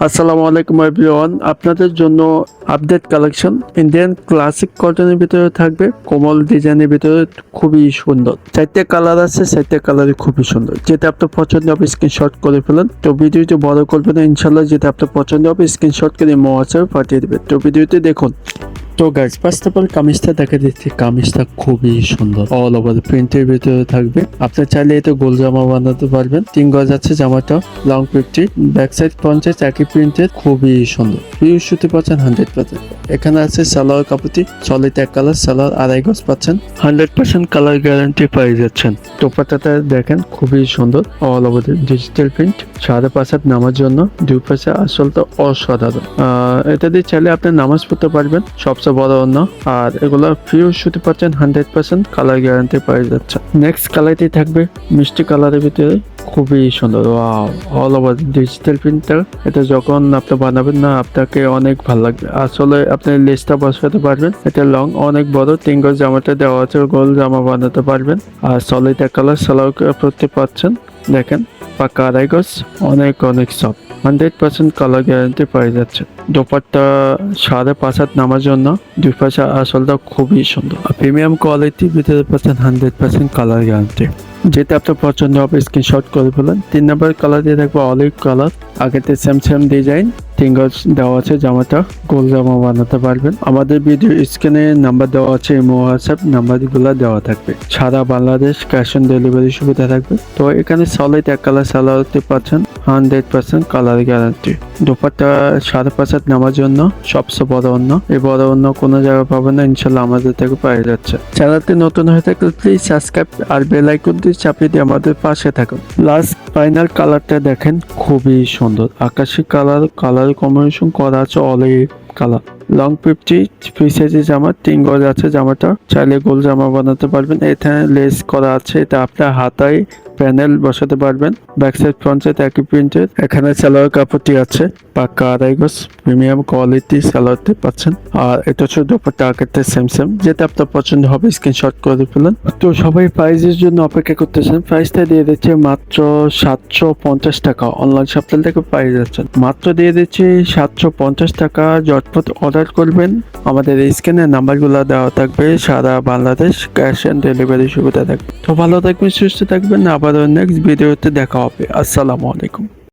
আসসালামু আলাইকুম এভরিওয়ান, আপনাদের জন্য আপডেট কালেকশন ইন্ডিয়ান ক্লাসিক কটনের ভিতরে থাকবে, কোমল ডিজাইনের ভিতরে খুবই সুন্দর। 4টে কালার আছে, 4টে কালারই খুবই সুন্দর। যেটা আপনার পছন্দ হবে স্ক্রিনশট করে ফেলেন। তো ভিডিওটি বড় করবেন না, ইনশাল্লাহ যেটা আপনার পছন্দ হবে স্ক্রিনশট করে হোয়াটসঅ্যাপে পাঠিয়ে দেবেন। তো ভিডিওটি দেখুন। তো গাইস, ফার্স্ট অফ অল কামিজটা দেখা দিচ্ছি। কামিজটা খুবই সুন্দর, অল ওভার প্রিন্টের ভিতরে থাকবে। আপনি চাইলে এটা গোল জামা বানাতে পারবেন। 3 গজ আছে জামাটা, লং 50, ব্যাক সাইড পঞ্চাশ, একই প্রিন্টের, খুবই সুন্দর। পিওর সুতি পাচ্ছেন 100%। এখানে আছে সালোয়ার কাপড়টি, সলিড এক কালার, সালোয়ার 2.5 গজ পাচ্ছেন, 100% কালার গ্যারান্টি পেয়ে যাচ্ছেন। দোপাট্টাটা দেখেন খুবই সুন্দর, অল ওভার ডিজিটাল প্রিন্ট, 5.5 হাত নামার জন্য, দুই পাশে আসলটা অসাধারণ। এটা দিয়ে চাইলে আপনি নামাজ পড়তে পারবেন, সবচেয়ে বড় অন্য। আর এগুলো পিওর সুতি পাচ্ছেন, 100% কালার গ্যারান্টি পেয়ে যাচ্ছে। নেক্সট কালারটি থাকবে মিষ্টি কালারের ভিতরে, খুবই সুন্দর। Wow, all over digital printer. এটা যখন আপনি বানাবেন না, আপনাকে অনেক ভালো লাগবে। আসলে আপনি লেসটা বসাতে পারবেন। এটা লং অনেক বড়, 3 গজ জামাটা দেওয়া আছে, গোল জামা বানাতে পারবেন। আর সলিড এক কালার সালোয়ার পরতে পাচ্ছেন, দেখেন পাকা 2.5 গজ, অনেক সফট, 100% কালার গ্যারান্টি পেয়ে যাচ্ছে। দোপাট্টা 5.5 হাত নামার জন্য, দুই পাশে আসলটা খুবই সুন্দর। প্রিমিয়াম কোয়ালিটির ভিতরে পাচ্ছেন 100% কালার গ্যারান্টি। যেটা আপনার পছন্দ হবে স্ক্রিনশট করে ফেলেন। 3 নম্বর কালার দিয়ে থাকবে অলিভ কালার, আগেতে সেম ডিজাইন, 3 গজ দেওয়া আছে জামাটা, গোল জামা বানাতে পারবেন। আমাদের ভিডিও স্ক্রিনে নাম্বার দেওয়া আছে, হোয়াটসঅ্যাপ নাম্বারগুলো দেওয়া থাকবে। সারা বাংলাদেশ ক্যাশ অন ডেলিভারি সুবিধা থাকবে। তো এখানে সলিড এক কালার সালোয়ারতে পাচ্ছেন, 100% কালার গ্যারান্টি। দোপাট্টা 5.5 হাত নামার জন্য, সবচেয়ে বড় অন্য। এই বড় অন্য কোনো জায়গায় পাবেন না, ইনশাল্লাহ আমাদের থেকে পেয়ে যাচ্ছে। চ্যানেলটি নতুন হয়ে থাকলে প্লিজ সাবস্ক্রাইব আর বেল আইকন দিয়ে চাপিয়ে দিয়ে আমাদের পাশে থাকুন। লাস্ট ফাইনাল কালারটা দেখেন, খুবই সুন্দর, আকাশি কালার কম্বিনেশন করা আছে, অলিভ কালার, লং 50, ফ্রি সাইজের জামা, 3 গজ আছে জামাটা, চাইলে গোল জামা বানাতে পারবেন। এখানে লেস করা আছে, এটা আপনার হাতায় প্যানেল বসাতে পারবেন। ব্যাক সাইড ফ্রন্ট সাইড একই প্রিন্টের। এখানে সালোয়ার কাপড়টি আছে, পাক্কা 2.5 গজ, প্রিমিয়াম কোয়ালিটি সালোয়ারতে পাচ্ছেন। আর এটা হচ্ছে দোপাট্টা, আগেরটা সেম, যেটা আপনার পছন্দ হবে স্ক্রিনশট করে ফেলেন। তো সবাই প্রাইজের জন্য অপেক্ষা করতেছেন। প্রাইসটা দিয়ে দিচ্ছে মাত্র 750 টাকা। অনলাইন শপিং থেকে পেয়ে যাচ্ছেন, মাত্র দিয়ে দিচ্ছি 750 টাকা। ঝটপট অর্ডার করবেন। আমাদের স্ক্রিনে নাম্বারগুলো দেওয়া থাকবে, সারা বাংলাদেশ ক্যাশ অন ডেলিভারি সুবিধা থাকবে। তো ভালো থাকবেন, সুস্থ থাকবেন। আবারও নেক্সট ভিডিওতে দেখা হবে। আসসালামু আলাইকুম।